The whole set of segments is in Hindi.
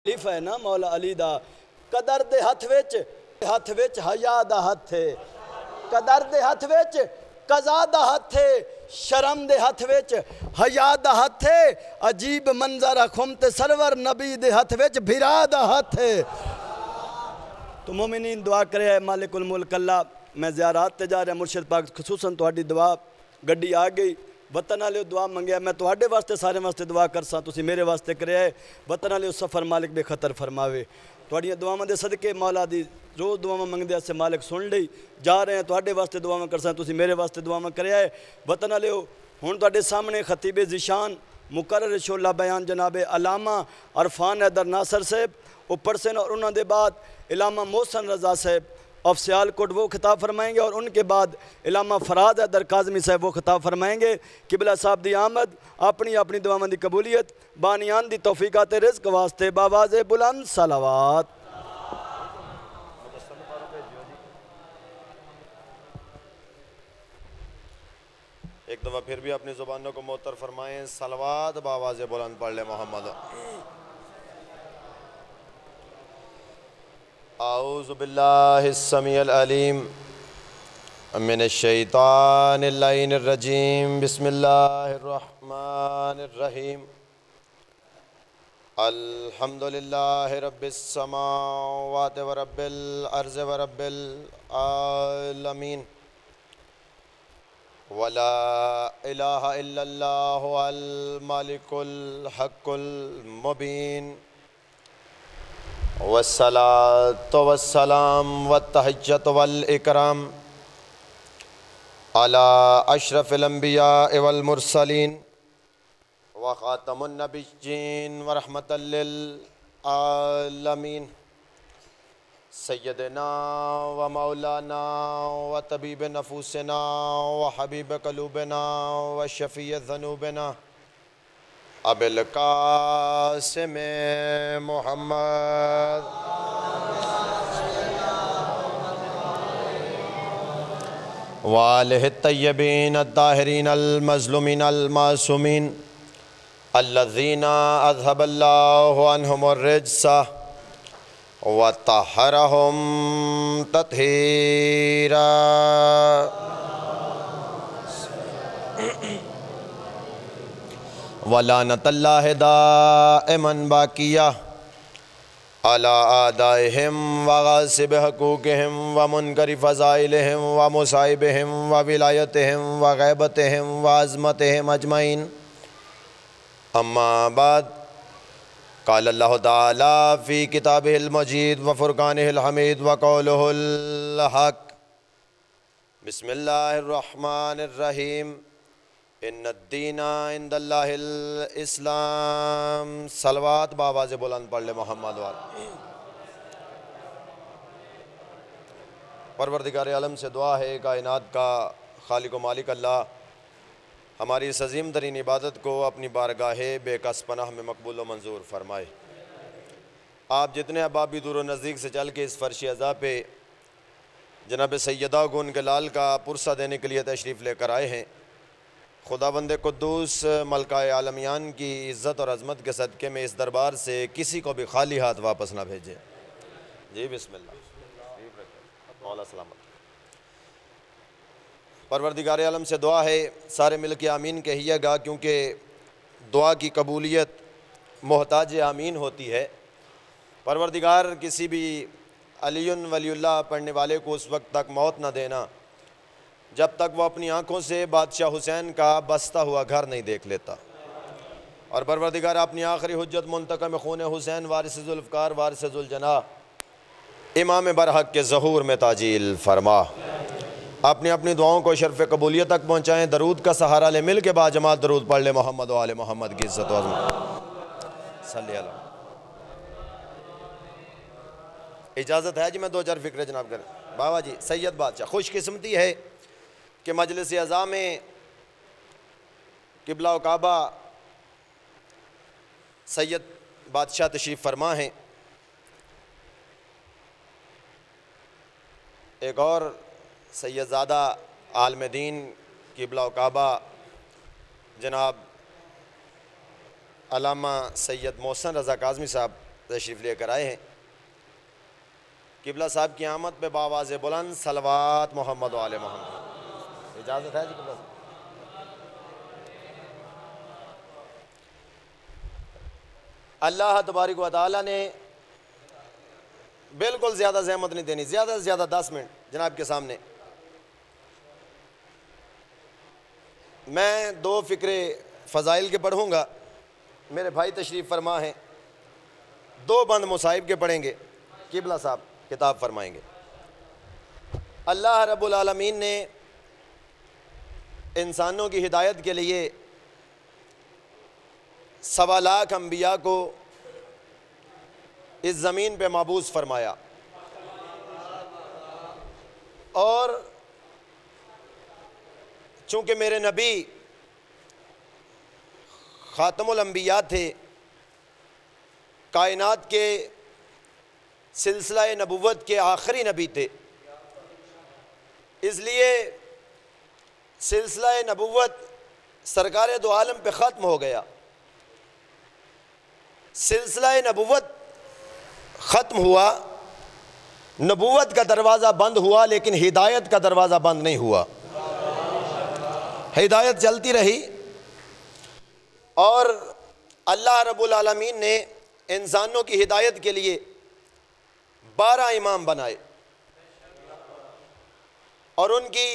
लिफ है ना मौला अली दा कदर दे हथ विच हया दा हथ है, कदर दे हथ विच कज़ा दा हथ है, शर्म दे हथ विच हया दा हथ है। अजीब मंजर खुम ते सरवर नबी दे हथ विच भिरा दा हथ है। तो मोमिनीन दुआ करे मालिकुल मुल्क अल्लाह। मैं ज़ियारत ते जा रहा मुर्शिद पाक खसूसन तुहाडी दुआ गड्डी आ गई। वतन वाले दुआ मंगया मैं तुहाडे वास्ते सारे वास्ते दुआ करसा, तुसी मेरे वास्ते करे। वतन वाले सफ़र मालिक बेखतर फरमावे। तुहाडियां दुआवां दे सदके मौला दी रोज़ दुआवां मंगदे से मालिक सुन लई। जा रहे हैं तुहाडे वास्ते दुआवां करसा, तुसी मेरे वास्ते दुआवां करे। वतन वाले हुण तुहाडे सामने खतीबे ज़िशान मुकर्रर शोला बयान जनाबे अलामा अरफान हैदर नासर साहब ऊपर से और उन्होंने बाद इलामा मोहसन रज़ा साहब ऑफ सियालकोट वो खिताब फरमाएंगे और उनके बाद इलामा फराद हैदर काज़मी साहब वो खिताब फरमाएंगे। किबला साहब दी आमद अपनी अपनी दुआवां दी कबूलियत बानियान दी तौफीकात रिज़्क वास्ते बावाज़े बुलंद सलावात। एक दफ़ा फिर भी अपनी ज़ुबानों को मोहतर फरमाएँ। सलवात बावाज़े बुलंद पढ़ ले मोहम्मद। आऊज़ु बिल्लाहि स्समीइल अलीम मिनश शैतानिर लाइनिर रजीम। बिस्मिल्लाहिर रहमानिर रहीम। अल्हम्दुलिल्लाहि रब्बिस समावाति व रब्बिल अर्ज़ि व रब्बिल आलमीन। वला इलाहा इल्लल्लाहु अल मालिकुल हक़्क़ुल मुबीन। वस्सलातु वस्सलाम वत्तहिय्यतु वल इकराम अला अशरफिल अंबिया वल मुरसलीन व खातमुन नबिय्यीन व रहमतल लिल आलमीन सय्यदना व मौलाना व तबीब नफूसना व हबीब कलूबना व शफ़ी ज़ुनूबना अबिल कासिम मुहम्मद वालिहि तय्यबीन अत्ताहिरीन अल-मज़लूमीन अल-मासूमीन अल्लज़ीना अज़हबल्लाहु अन्हुमुर रिज्सा व तहरहुम तत्हीरा। वलानतल्लाहि दाइमन बाकिया अला आदाइहिम व गासिब हकूक़िहिम व मुनकरि फ़ज़ाइलिहिम व मुसाइबिहिम व विलायतिहिम व ग़ैबतिहिम व अज़मतिहिम अजमईन। अम्मा बाद क़ाल अल्लाहु तआला फ़ी किताबिहिल मजीद व फ़ुरक़ानिहिल हमीद व क़ौलुहुल हक़। बिस्मिल्लाहिर रहमानिर रहीम। इन्नद्दीना इंदल्लाहिल इस्लाम। सलवात बावाज़े बुलंद पढ़ ले मोहम्मद वाल। परवरदिगार आलम से दुआ है कायनात का खालिक व मालिक अल्लाह हमारी इस अज़ीम तरीन इबादत को अपनी बारगाह बेकस पनाह में मकबूल व मंजूर फरमाए। आप जितने अहबाब भी दूर व नज़दीक से चल के इस फ़र्श अज़ा पे जनाब सैयदा को उनके लाल का पुरसा देने के लिए तशरीफ़ लेकर आए हैं, खुदाबंद कुद्दूस मलकाए आलमियान की इज़्ज़त और अज़मत के सदक़े में इस दरबार से किसी को भी खाली हाथ वापस ना भेजें। जी बिस्मिल्लाह। मौला सलामत। परवरदिगार आलम से दुआ है सारे मिल के आमीन कहिएगा, क्योंकि दुआ की कबूलियत मोहताज आमीन होती है। परवरदिगार किसी भी अलीयुन वलीउल्लाह पढ़ने वाले को उस वक्त तक मौत न देना जब तक वह अपनी आँखों से बादशाह हुसैन का बसता हुआ घर नहीं देख लेता। और परवरदिगार अपनी आखिरी हुज्जत मुंतकम खून हुसैन वारिस ज़ुल्फ़कार वारिस ज़ुलजना इमाम बरहक के ज़हूर में ताजील फरमा। अपनी अपनी दुआओं को शर्फ़ कबूलियत तक पहुँचाएँ। दरूद का सहारा ले मिल के बाद जमात दरूद पढ़ ले मोहम्मद व आले मोहम्मद की इज़्ज़त व अज़मत। सल्ली अला। इजाज़त है जी मैं दो चार फ़िक्र जनाब करें। बाबा जी सैयद बादशाह खुशकिस्मती है कि मजलिस अज़ा में क़िबला व काबा सैयद बादशाह तशरीफ़ फरमा हैं। एक और सैयदज़ादा आलम दीन क़िबला व काबा जनाब अल्लामा सैयद मोहसन रज़ा काज़मी साहब तशरीफ़ लेकर आए हैं। किबला साहब की आमद पे बावाज़ बुलंद सलवात मोहम्मद वाले मोहम्मद। इजाज़त है जी किबला साहब? अल्लाह तबारक व तआला ने बिल्कुल ज़्यादा ज़हमत नहीं देनी, ज़्यादा से ज़्यादा 10 मिनट जनाब के सामने। मैं 2 फ़िक्रे फ़ज़ाइल के पढ़ूँगा, मेरे भाई तशरीफ़ फरमा हैं, 2 बंद मुसाहिब के पढ़ेंगे, किबला साहब किताब फरमाएंगे। अल्लाह रब्बुल आलमीन ने इंसानों की हिदायत के लिए 1.25 लाख अंबिया को इस ज़मीन पे मबूस फरमाया और चूँकि मेरे नबी ख़ातमुल अंबिया थे, कायनात के सिलसिला नबुव्वत के आखिरी नबी थे, इसलिए सिलसिला नबुव्वत सरकार दो आलम पे ख़त्म हो गया। सिलसिला नबुव्वत ख़त्म हुआ, नबुव्वत का दरवाज़ा बंद हुआ, लेकिन हिदायत का दरवाज़ा बंद नहीं हुआ। हिदायत चलती रही और अल्लाह रब्बुल आलमीन ने इंसानों की हिदायत के लिए 12 इमाम बनाए और उनकी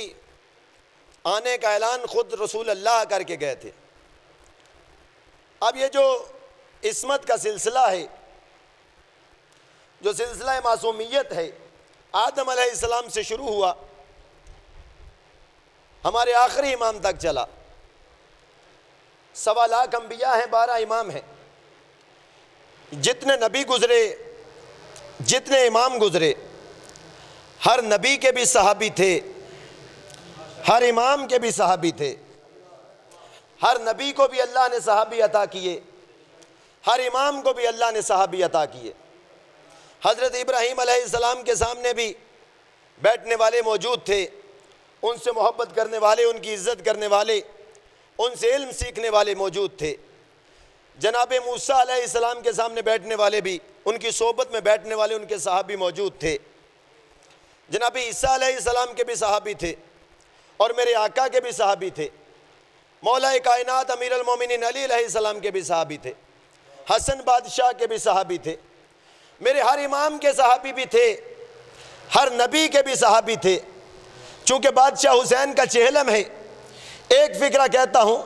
आने का ऐलान खुद रसूल अल्लाह करके गए थे। अब ये जो इस्मत का सिलसिला है, जो सिलसिला मासूमियत है, आदम अलैहिस्सलाम से शुरू हुआ, हमारे आखिरी इमाम तक चला। 1.25 लाख अंबिया हैं, 12 इमाम हैं। जितने नबी गुजरे, जितने इमाम गुजरे, हर नबी के भी सहाबी थे, हर इमाम के भी सहाबी थे। हर नबी को भी अल्लाह ने सहाबी अता किए, हर इमाम को भी अल्लाह ने सहाबी अता किए। हज़रत इब्राहीम अलैहिस्सलाम के सामने भी बैठने वाले मौजूद थे, उनसे मोहब्बत करने वाले, उनकी इज़्ज़त करने वाले, उनसे इल्म सीखने वाले मौजूद थे। जनाब मूसा अलैहिस्सलाम के सामने बैठने वाले भी, उनकी सोबत में बैठने वाले उनके सहाबी मौजूद थे। जनाब ईसा अलैहिस्सलाम के भी सहाबी थे और मेरे आका के भी सहाबी थे। मौला कायनात अमीर अल मोमिनीन अली अलैहिस्सलाम के भी सहाबी थे। हसन बादशाह के भी सहाबी थे। मेरे हर इमाम के सहाबी भी थे, हर नबी के भी सहाबी थे। चूँकि बादशाह हुसैन का चेहलम है, एक फ़िक्रा कहता हूँ,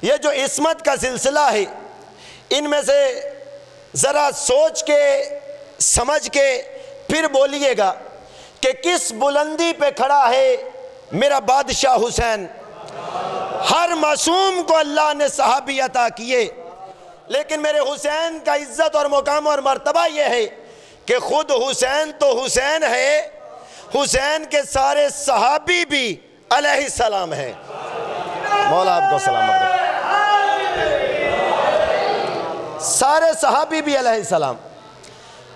ये जो इस्मत का सिलसिला है, इनमें से ज़रा सोच के समझ के फिर बोलिएगा कि किस बुलंदी पे खड़ा है मेरा बादशाह हुसैन। हर मासूम को अल्लाह ने सहाबी अता किए, लेकिन मेरे हुसैन का इज़्ज़त और मुकाम और मर्तबा ये है कि ख़ुद हुसैन तो हुसैन है, हुसैन के सारे सहाबी भी अलैहिस्सलाम हैं। मौला आपको सलामत रखे। सारे सहाबी भी अलैहिस्सलाम।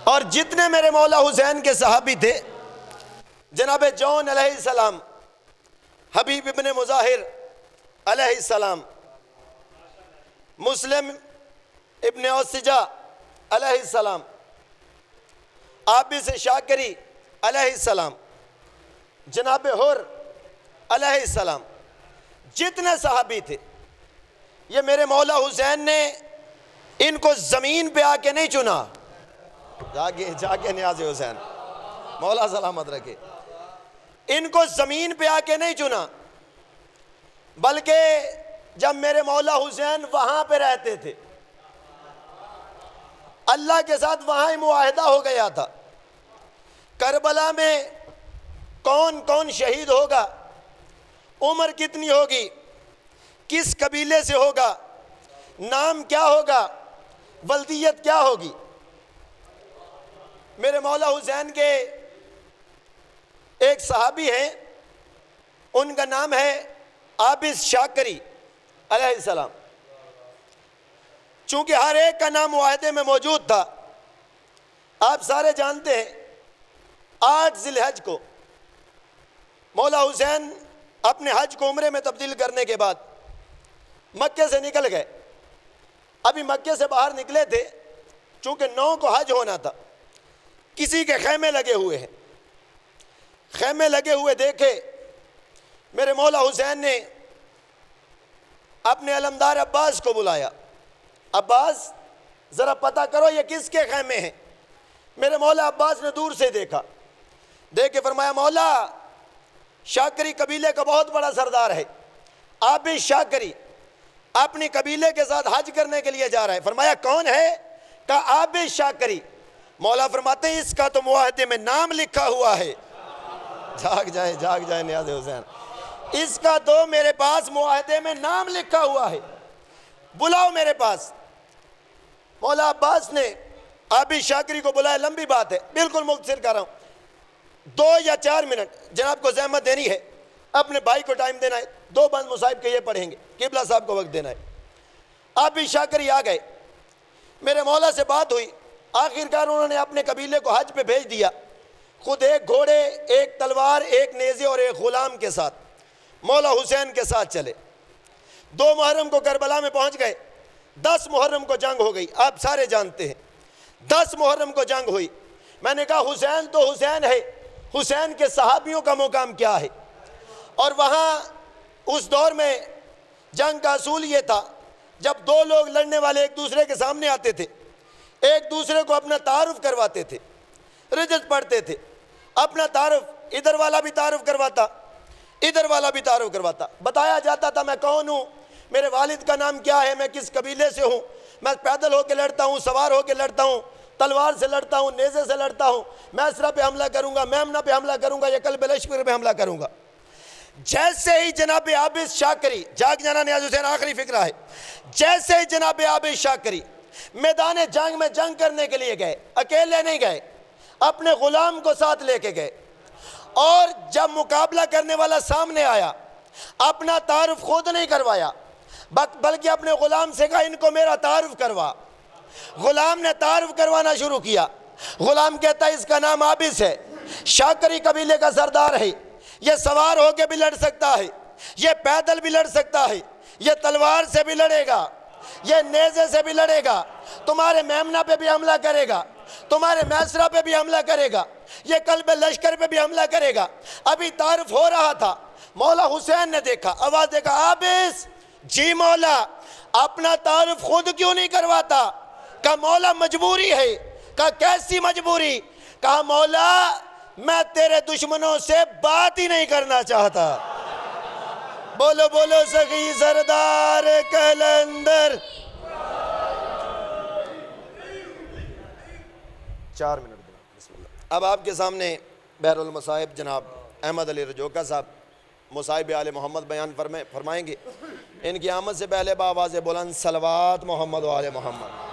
और जितने मेरे मौला हुसैन के सहाबी थे, जनाब जौन अलैहिस्सलाम, हबीब इब्ने मुज़ाहिर अलैहिस्सलाम, मुस्लिम इब्ने औसिजा अलैहिस्सलाम, आबिस शाकरी अलैहिस्सलाम, जनाब हुर अलैहिस्सलाम, जितने सहाबी थे, ये मेरे मौला हुसैन ने इनको ज़मीन पे आके नहीं चुना। जाके जाके न्याज़ हुसैन, मौला सलामत रखे, इनको ज़मीन पे आके नहीं चुना, बल्कि जब मेरे मौला हुसैन वहाँ पे रहते थे, अल्लाह के साथ वहाँ ही मुआहिदा हो गया था। करबला में कौन कौन शहीद होगा, उम्र कितनी होगी, किस कबीले से होगा, नाम क्या होगा, वल्दियत क्या होगी। मेरे मौला हुसैन के एक सहाबी हैं, उनका नाम है आबिस शाकरी अलैहिस्सलाम। चूँकि हर एक का नाम मुआहदे में मौजूद था, आप सारे जानते हैं 8 ज़िलहज को मौला हुसैन अपने हज को उम्रे में तब्दील करने के बाद मक्के से निकल गए। अभी मक्के से बाहर निकले थे, चूंकि 9 को हज होना था, किसी के खैमे लगे हुए हैं, खैमे लगे हुए देखे। मेरे मौला हुसैन ने अपने अलमदार अब्बास को बुलाया, अब्बास ज़रा पता करो ये किसके खैमे हैं। मेरे मौला अब्बास ने दूर से देखा, देख के फरमाया मौला शाकरी कबीले का बहुत बड़ा सरदार है, आबिद शाकरी अपनी कबीले के साथ हज करने के लिए जा रहा है। फरमाया कौन है? कहा आबिद शाकरी। मौला फरमाते हैं इसका तो मुआहदे में नाम लिखा हुआ है। जाग जाए नियाज़ हुसैन, इसका तो मेरे पास मुआहदे में नाम लिखा हुआ है, बुलाओ मेरे पास। मौला अब्बास ने आबिद शाकरी को बुलाया। लंबी बात है, बिल्कुल मुख्तसर कर रहा हूँ, 2 या 4 मिनट जनाब को ज़हमत देनी है, अपने भाई को टाइम देना है, 2 बंद मुसाहिब के ये पढ़ेंगे, किबला साहब को वक्त देना है। आबिद शाकरी आ गए, मेरे मौला से बात हुई, आखिरकार उन्होंने अपने कबीले को हज पे भेज दिया, खुद एक घोड़े, एक तलवार, एक नेज़े और एक गुलाम के साथ मौला हुसैन के साथ चले। 2 मुहर्रम को करबला में पहुंच गए, 10 मुहर्रम को जंग हो गई, आप सारे जानते हैं 10 मुहर्रम को जंग हुई। मैंने कहा हुसैन तो हुसैन है, हुसैन के सहाबियों का मुकाम क्या है? और वहाँ उस दौर में जंग का असूल ये था, जब 2 लोग लड़ने वाले एक दूसरे के सामने आते थे, एक दूसरे को अपना तारुफ करवाते थे, रिजत पढ़ते थे, अपना तारुफ, इधर वाला भी तारुफ करवाता, इधर वाला भी तारुफ करवाता, बताया जाता था मैं कौन हूँ, मेरे वालिद का नाम क्या है, मैं किस कबीले से हूँ, मैं पैदल होकर लड़ता हूँ, सवार होकर लड़ता हूँ, तलवार से लड़ता हूँ, नेज़े से लड़ता हूँ, मैसरा पे हमला करूँगा, मेमना पे हमला करूँगा, या कल्ब लश्कर पे हमला करूँगा। जैसे ही जनाब आबिद शाकरी, जाग जाना नियाज़ हुसैन आखिरी फिक्रा है, जैसे ही जनाब आबिद शाकरी मैदान जंग में जंग करने के लिए गए, अकेले नहीं गए, अपने गुलाम को साथ लेके गए, और जब मुकाबला करने वाला सामने आया, अपना तारुफ खुद नहीं करवाया, बल्कि अपने गुलाम से कहा इनको मेरा तारुफ करवा। गुलाम ने तारुफ करवाना शुरू किया। गुलाम कहता है इसका नाम आबिद है, शाकरी कबीले का सरदार है, ये सवार होके भी लड़ सकता है, ये पैदल भी लड़ सकता है, ये तलवार से भी लड़ेगा, ये नेज़े से भी लड़ेगा, तुम्हारे मेमना पे भी हमला करेगा, तुम्हारे मैसरा पे भी हमला करेगा, ये कल्ब लश्कर पे भी हमला करेगा। अभी तारुफ हो रहा था, मौला हुसैन ने देखा, आवाज़ देखा आबिद जी मौला अपना तारुफ खुद क्यों नहीं करवाता? कहा मौला मजबूरी है। कहा कैसी मजबूरी? कहा मौला मैं तेरे दुश्मनों से बात ही नहीं करना चाहता। बोलो बोलो सखी सरदार कलंदर। 4 मिनट बिस्मिल्लाह। अब आपके सामने बहरुल मसाहिब जनाब अहमद अली रजोका साहब मुसाहिब आले मोहम्मद बयान फरमाएंगे। इनकी आमद से पहले बावाज़ बुलंद सलवात मोहम्मद व आले मोहम्मद।